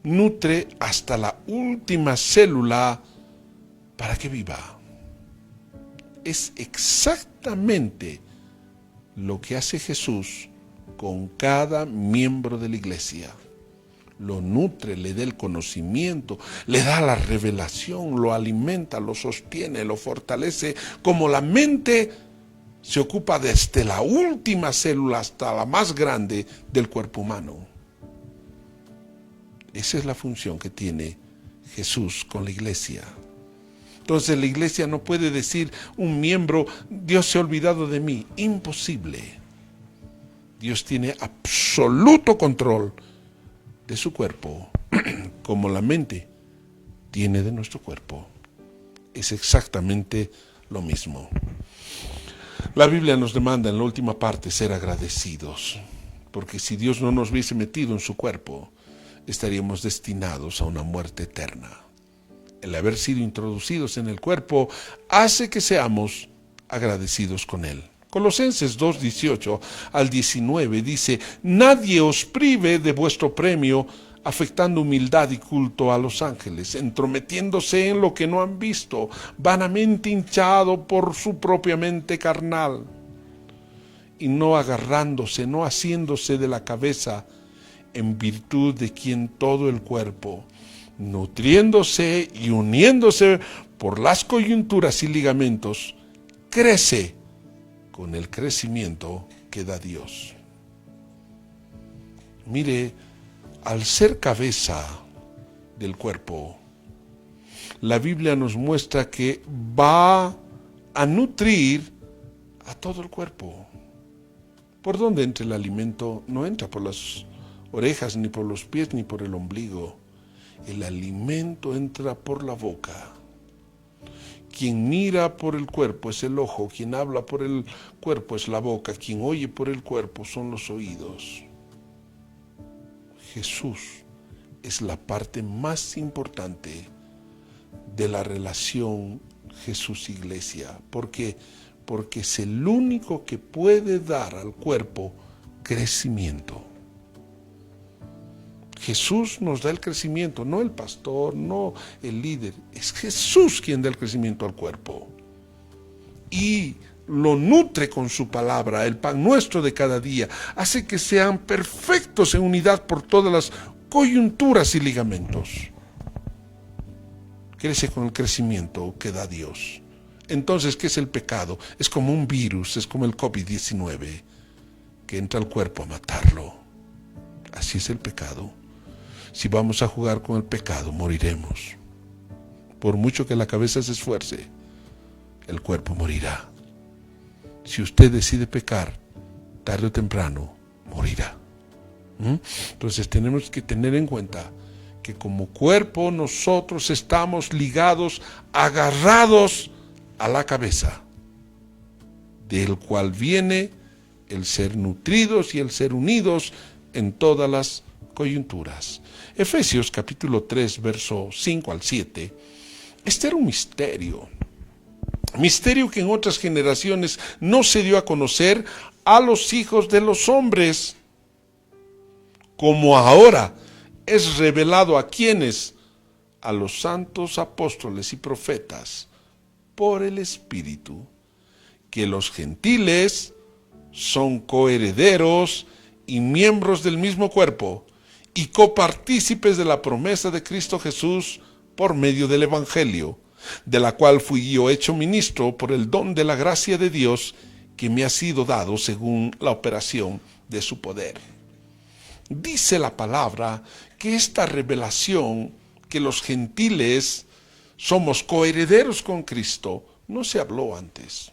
nutre hasta la última célula para que viva. Es exactamente lo que hace Jesús con cada miembro de la iglesia. Lo nutre, le da el conocimiento, le da la revelación, lo alimenta, lo sostiene, lo fortalece, como la mente se ocupa desde la última célula hasta la más grande del cuerpo humano. Esa es la función que tiene Jesús con la iglesia. Entonces la iglesia no puede decir un miembro, Dios se ha olvidado de mí. Imposible. Dios tiene absoluto control de su cuerpo, como la mente tiene de nuestro cuerpo. Es exactamente lo mismo. La Biblia nos demanda en la última parte ser agradecidos, porque si Dios no nos hubiese metido en su cuerpo, estaríamos destinados a una muerte eterna. El haber sido introducidos en el cuerpo hace que seamos agradecidos con Él. Colosenses 2:18 al 19 dice: nadie os prive de vuestro premio, afectando humildad y culto a los ángeles, entrometiéndose en lo que no han visto, vanamente hinchado por su propia mente carnal, y no agarrándose, no haciéndose de la cabeza, en virtud de quien todo el cuerpo, nutriéndose y uniéndose por las coyunturas y ligamentos, crece con el crecimiento que da Dios. Mire, al ser cabeza del cuerpo, la Biblia nos muestra que va a nutrir a todo el cuerpo. ¿Por dónde entra el alimento? No entra por las orejas, ni por los pies, ni por el ombligo. El alimento entra por la boca. Quien mira por el cuerpo es el ojo, quien habla por el cuerpo es la boca, quien oye por el cuerpo son los oídos. Jesús es la parte más importante de la relación Jesús-Iglesia. ¿Por qué? Porque es el único que puede dar al cuerpo crecimiento. Jesús nos da el crecimiento, no el pastor, no el líder. Es Jesús quien da el crecimiento al cuerpo. Y lo nutre con su palabra, el pan nuestro de cada día. Hace que sean perfectos en unidad por todas las coyunturas y ligamentos. Crece con el crecimiento que da Dios. Entonces, ¿qué es el pecado? Es como un virus, es como el COVID-19, que entra al cuerpo a matarlo. Así es el pecado. Si vamos a jugar con el pecado, moriremos. Por mucho que la cabeza se esfuerce, el cuerpo morirá. Si usted decide pecar, tarde o temprano, morirá. Entonces tenemos que tener en cuenta que como cuerpo nosotros estamos ligados, agarrados a la cabeza, del cual viene el ser nutridos y el ser unidos en todas las coyunturas. Efesios capítulo 3, verso 5 al 7. Este era un misterio que en otras generaciones no se dio a conocer a los hijos de los hombres, como ahora es revelado a quienes, a los santos apóstoles y profetas, por el Espíritu, que los gentiles son coherederos y miembros del mismo cuerpo, y copartícipes de la promesa de Cristo Jesús por medio del Evangelio, de la cual fui yo hecho ministro por el don de la gracia de Dios que me ha sido dado según la operación de su poder. Dice la palabra que esta revelación, que los gentiles somos coherederos con Cristo, no se habló antes,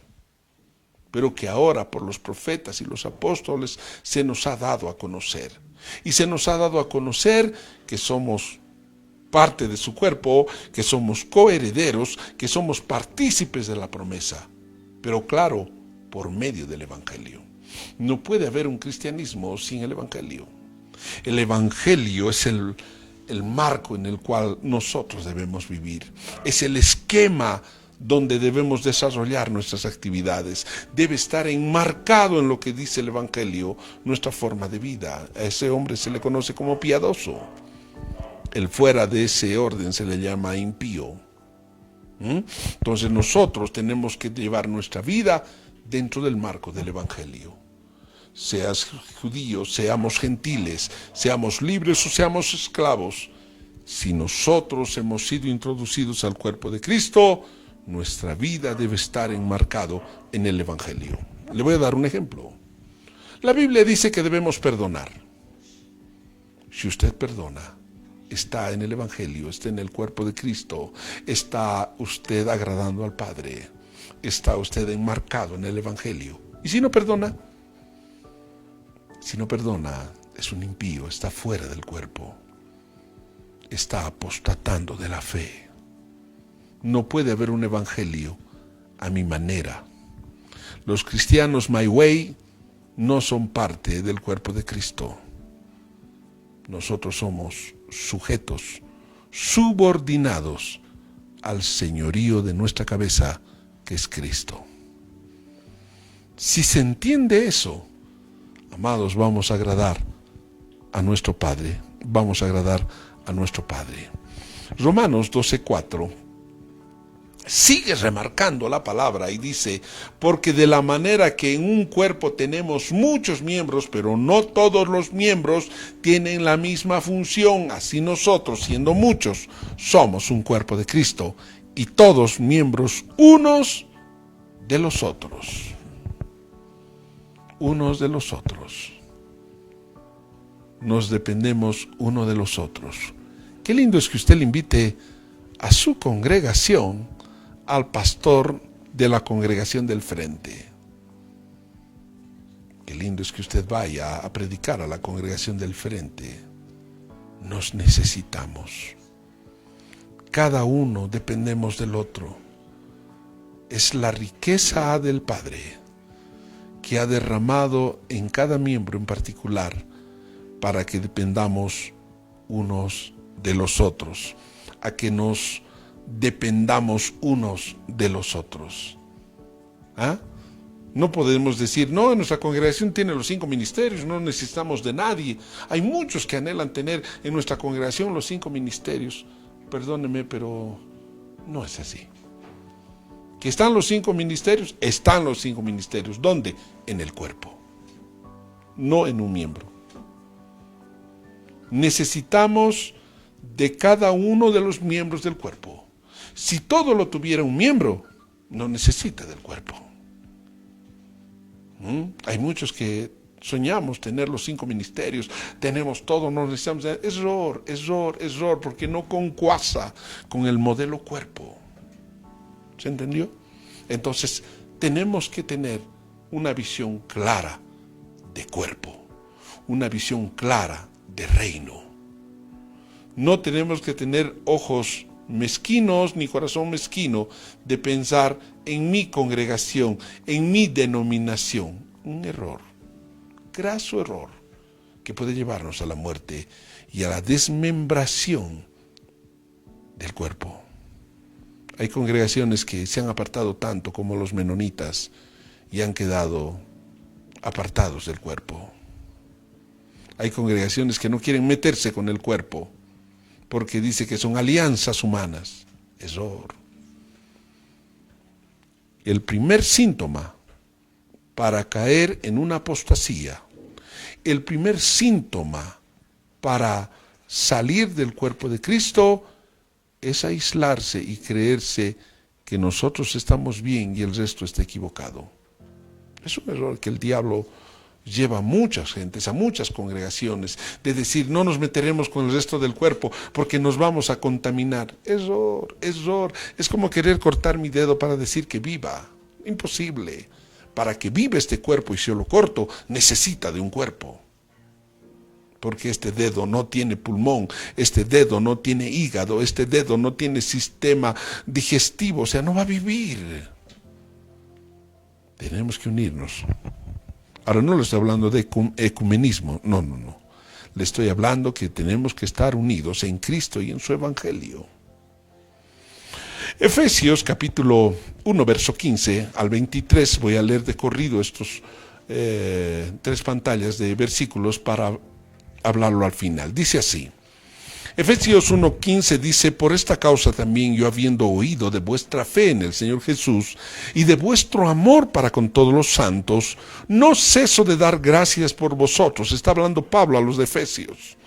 pero que ahora por los profetas y los apóstoles se nos ha dado a conocer. Y se nos ha dado a conocer que somos parte de su cuerpo, que somos coherederos, que somos partícipes de la promesa, pero claro, por medio del Evangelio. No puede haber un cristianismo sin el Evangelio. El Evangelio es el marco en el cual nosotros debemos vivir. Es el esquema donde debemos desarrollar nuestras actividades. Debe estar enmarcado en lo que dice el Evangelio, nuestra forma de vida. A ese hombre se le conoce como piadoso. El fuera de ese orden se le llama impío. Entonces nosotros tenemos que llevar nuestra vida dentro del marco del Evangelio. Seas judíos, seamos gentiles, seamos libres o seamos esclavos. Si nosotros hemos sido introducidos al cuerpo de Cristo, nuestra vida debe estar enmarcado en el Evangelio. Le voy a dar un ejemplo. La Biblia dice que debemos perdonar. Si usted perdona, está en el Evangelio, está en el cuerpo de Cristo, está usted agradando al Padre, está usted enmarcado en el Evangelio. Y si no perdona, es un impío, está fuera del cuerpo, está apostatando de la fe. No puede haber un evangelio a mi manera. Los cristianos my way no son parte del cuerpo de Cristo. Nosotros somos sujetos, subordinados al señorío de nuestra cabeza, que es Cristo. Si se entiende eso, amados, vamos a agradar a nuestro Padre. Vamos a agradar a nuestro Padre. Romanos 12:4 sigue remarcando la palabra y dice, porque de la manera que en un cuerpo tenemos muchos miembros, pero no todos los miembros tienen la misma función, así nosotros, siendo muchos, somos un cuerpo de Cristo y todos miembros unos de los otros. Unos de los otros. Nos dependemos uno de los otros. Qué lindo es que usted le invite a su congregación al pastor de la congregación del frente. Qué lindo es que usted vaya a predicar a la congregación del frente. Nos necesitamos. Cada uno dependemos del otro. Es la riqueza del Padre que ha derramado en cada miembro en particular para que dependamos unos de los otros, a que nos dependamos unos de los otros. ¿Ah? No podemos decir, no, nuestra congregación tiene los 5 ministerios, no necesitamos de nadie. Hay muchos que anhelan tener en nuestra congregación los 5 ministerios. Perdóneme, pero no es así. ¿Que están los 5 ministerios? Están los 5 ministerios. ¿Dónde? En el cuerpo, no en un miembro. Necesitamos de cada uno de los miembros del cuerpo. Si todo lo tuviera un miembro, no necesita del cuerpo. Hay muchos que soñamos tener los 5 ministerios, tenemos todo, no necesitamos. Error, porque no concuasa con el modelo cuerpo. ¿Se entendió? Entonces, tenemos que tener una visión clara de cuerpo, una visión clara de reino. No tenemos que tener ojos mezquinos ni corazón mezquino de pensar en mi congregación, en mi denominación. Un error, graso error, que puede llevarnos a la muerte y a la desmembración del cuerpo. Hay congregaciones que se han apartado tanto como los menonitas y han quedado apartados del cuerpo. Hay congregaciones que no quieren meterse con el cuerpo porque dice que son alianzas humanas. Error. El primer síntoma para caer en una apostasía, el primer síntoma para salir del cuerpo de Cristo es aislarse y creerse que nosotros estamos bien y el resto está equivocado. Es un error que el diablo lleva a muchas gentes, a muchas congregaciones, de decir, no nos meteremos con el resto del cuerpo porque nos vamos a contaminar. Error. Es como querer cortar mi dedo para decir que viva. Imposible. Para que viva este cuerpo, y si yo lo corto, necesita de un cuerpo. Porque este dedo no tiene pulmón, este dedo no tiene hígado, este dedo no tiene sistema digestivo, o sea, no va a vivir. Tenemos que unirnos. Ahora no le estoy hablando de ecumenismo, no. Le estoy hablando que tenemos que estar unidos en Cristo y en su Evangelio. Efesios capítulo 1, verso 15 al 23, voy a leer de corrido estos 3 pantallas de versículos para hablarlo al final. Dice así: Efesios 1:15 dice, por esta causa también yo, habiendo oído de vuestra fe en el Señor Jesús y de vuestro amor para con todos los santos, no ceso de dar gracias por vosotros. Está hablando Pablo a los de Efesios.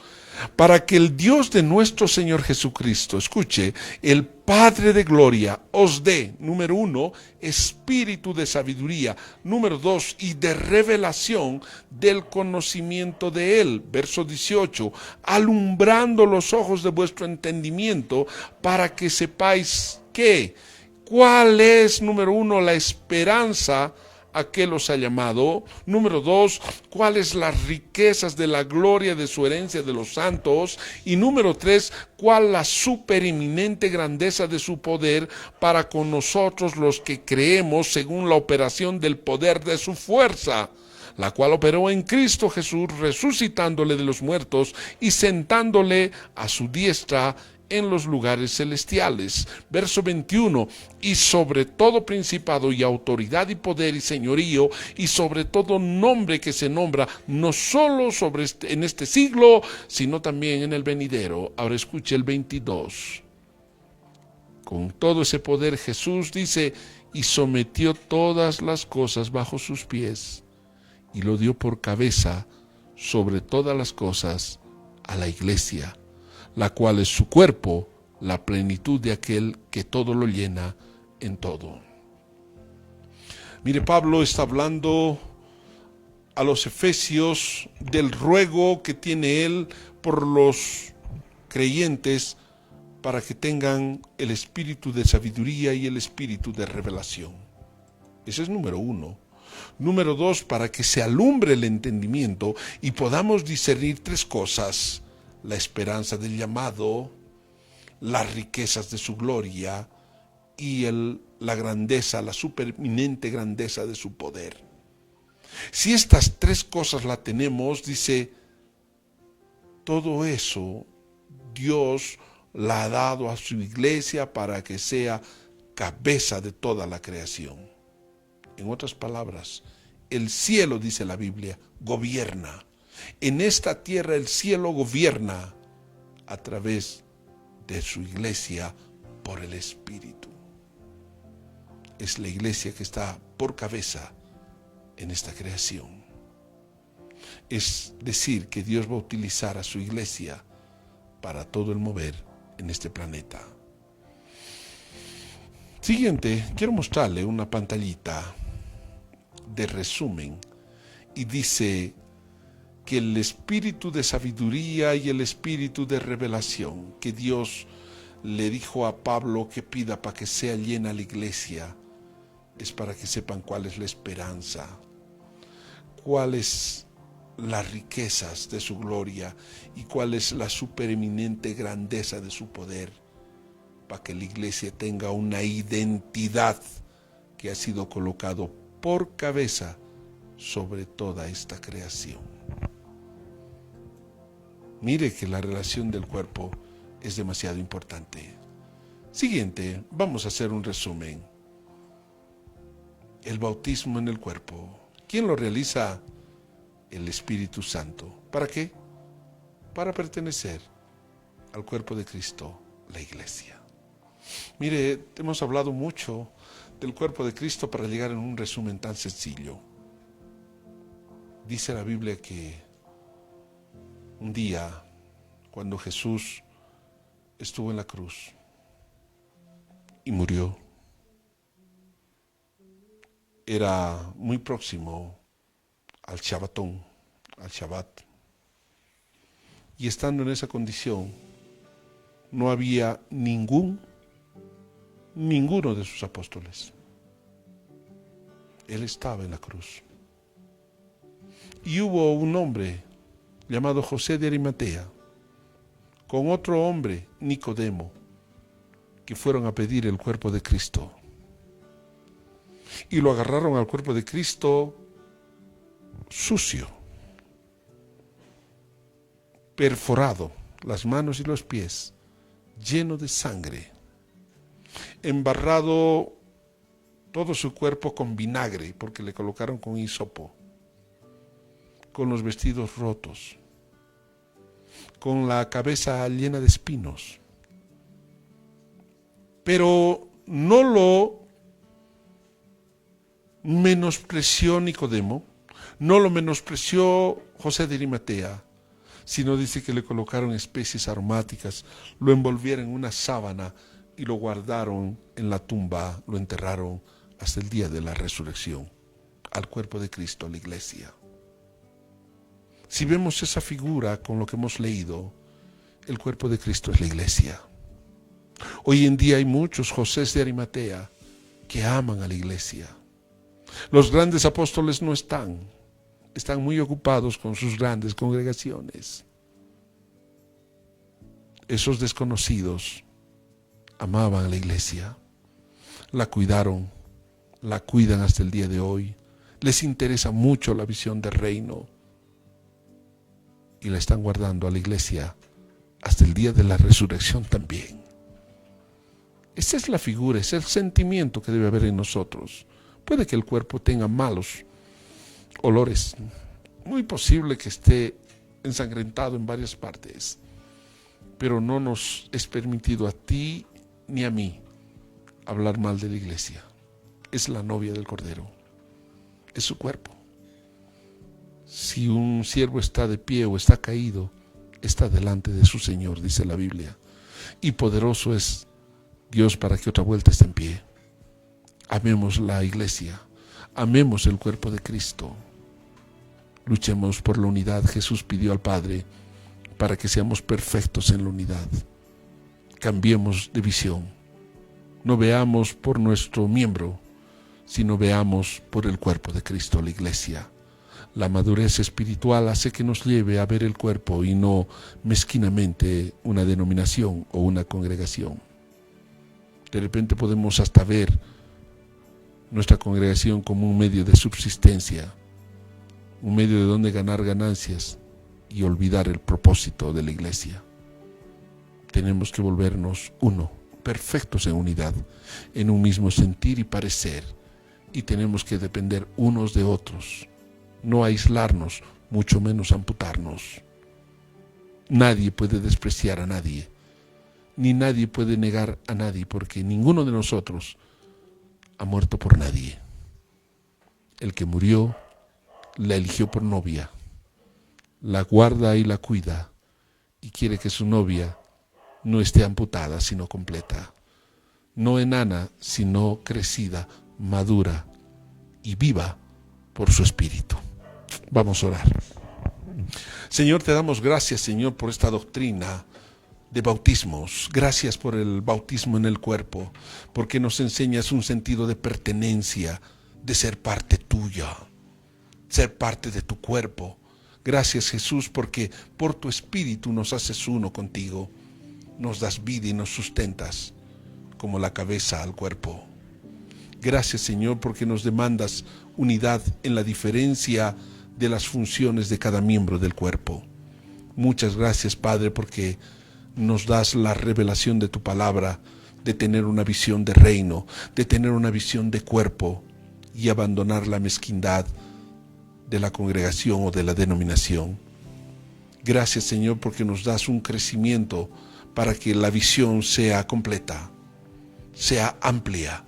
Para que el Dios de nuestro Señor Jesucristo, escuche, el Padre de gloria, os dé, número 1, espíritu de sabiduría, número 2, y de revelación del conocimiento de Él, verso 18, alumbrando los ojos de vuestro entendimiento, para que sepáis cuál es, número 1, la esperanza a que los ha llamado. Número 2, cuáles las riquezas de la gloria de su herencia de los santos. Y número 3, cuál la supereminente grandeza de su poder para con nosotros los que creemos, según la operación del poder de su fuerza, la cual operó en Cristo Jesús, resucitándole de los muertos y sentándole a su diestra en los lugares celestiales. Verso 21, y sobre todo principado y autoridad y poder y señorío, y sobre todo nombre que se nombra, no solo en este siglo, sino también en el venidero. Ahora escuche el 22. Con todo ese poder Jesús dice, y sometió todas las cosas bajo sus pies, y lo dio por cabeza sobre todas las cosas a la iglesia, la cual es su cuerpo, la plenitud de aquel que todo lo llena en todo. Mire, Pablo está hablando a los efesios del ruego que tiene él por los creyentes para que tengan el espíritu de sabiduría y el espíritu de revelación. Ese es número 1. Número 2, para que se alumbre el entendimiento y podamos discernir 3 cosas: la esperanza del llamado, las riquezas de su gloria y la grandeza, la supereminente grandeza de su poder. Si estas 3 cosas la tenemos, dice, todo eso Dios la ha dado a su iglesia para que sea cabeza de toda la creación. En otras palabras, el cielo, dice la Biblia, gobierna. En esta tierra el cielo gobierna a través de su iglesia por el Espíritu. Es la iglesia que está por cabeza en esta creación. Es decir, que Dios va a utilizar a su iglesia para todo el mover en este planeta. Siguiente, quiero mostrarle una pantallita de resumen y dice que el espíritu de sabiduría y el espíritu de revelación que Dios le dijo a Pablo que pida para que sea llena la iglesia es para que sepan cuál es la esperanza, cuáles las riquezas de su gloria y cuál es la supereminente grandeza de su poder, para que la iglesia tenga una identidad que ha sido colocado por cabeza sobre toda esta creación. Mire que la relación del cuerpo es demasiado importante. Siguiente, vamos a hacer un resumen. El bautismo en el cuerpo. ¿Quién lo realiza? El Espíritu Santo. ¿Para qué? Para pertenecer al cuerpo de Cristo, la iglesia. Mire, hemos hablado mucho del cuerpo de Cristo para llegar en un resumen tan sencillo. Dice la Biblia que un día, cuando Jesús estuvo en la cruz y murió, era muy próximo al Shabbatón, al Shabbat. Y estando en esa condición, no había ninguno de sus apóstoles. Él estaba en la cruz. Y hubo un hombre llamado José de Arimatea, con otro hombre, Nicodemo, que fueron a pedir el cuerpo de Cristo. Y lo agarraron al cuerpo de Cristo sucio, perforado, las manos y los pies, lleno de sangre, embarrado todo su cuerpo con vinagre, porque le colocaron con hisopo, con los vestidos rotos, con la cabeza llena de espinos. Pero no lo menospreció Nicodemo, no lo menospreció José de Arimatea, sino dice que le colocaron especies aromáticas, lo envolvieron en una sábana y lo guardaron en la tumba, lo enterraron hasta el día de la resurrección, al cuerpo de Cristo, a la iglesia. Si vemos esa figura con lo que hemos leído, el cuerpo de Cristo es la iglesia. Hoy en día hay muchos José de Arimatea que aman a la iglesia. Los grandes apóstoles no están muy ocupados con sus grandes congregaciones. Esos desconocidos amaban a la iglesia, la cuidaron, la cuidan hasta el día de hoy, les interesa mucho la visión del reino y la están guardando a la iglesia hasta el día de la resurrección también. Esa es la figura, ese es el sentimiento que debe haber en nosotros. Puede que el cuerpo tenga malos olores, muy posible que esté ensangrentado en varias partes, pero no nos es permitido a ti ni a mí hablar mal de la iglesia. Es la novia del Cordero, es su cuerpo. Si un siervo está de pie o está caído, está delante de su Señor, dice la Biblia. Y poderoso es Dios para que otra vuelta esté en pie. Amemos la iglesia, amemos el cuerpo de Cristo. Luchemos por la unidad. Jesús pidió al Padre para que seamos perfectos en la unidad. Cambiemos de visión. No veamos por nuestro miembro, sino veamos por el cuerpo de Cristo, la iglesia. La madurez espiritual hace que nos lleve a ver el cuerpo y no mezquinamente una denominación o una congregación. De repente podemos hasta ver nuestra congregación como un medio de subsistencia, un medio de donde ganar ganancias y olvidar el propósito de la iglesia. Tenemos que volvernos uno, perfectos en unidad, en un mismo sentir y parecer, y tenemos que depender unos de otros. No aislarnos, mucho menos amputarnos. Nadie puede despreciar a nadie, ni nadie puede negar a nadie, porque ninguno de nosotros ha muerto por nadie. El que murió, la eligió por novia, la guarda y la cuida, y quiere que su novia no esté amputada, sino completa, no enana, sino crecida, madura y viva por su espíritu. Vamos a orar. Señor, te damos gracias, Señor, por esta doctrina de bautismos. Gracias por el bautismo en el cuerpo, porque nos enseñas un sentido de pertenencia, de ser parte tuya, ser parte de tu cuerpo. Gracias, Jesús, porque por tu espíritu nos haces uno contigo, nos das vida y nos sustentas como la cabeza al cuerpo. Gracias, Señor, porque nos demandas unidad en la diferencia de las funciones de cada miembro del cuerpo. Muchas gracias, Padre, porque nos das la revelación de tu palabra, de tener una visión de reino, de tener una visión de cuerpo y abandonar la mezquindad de la congregación o de la denominación. Gracias, Señor, porque nos das un crecimiento para que la visión sea completa, sea amplia,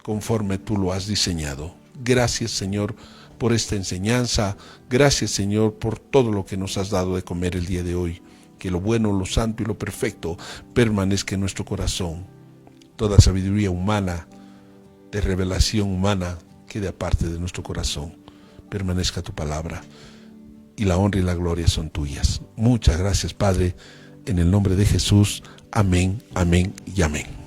conforme tú lo has diseñado. Gracias, Señor, por esta enseñanza. Gracias, Señor, por todo lo que nos has dado de comer el día de hoy. Que lo bueno, lo santo y lo perfecto permanezca en nuestro corazón. Toda sabiduría humana, de revelación humana, quede aparte de nuestro corazón. Permanezca tu palabra, y la honra y la gloria son tuyas. Muchas gracias, Padre, en el nombre de Jesús. Amén, amén y amén.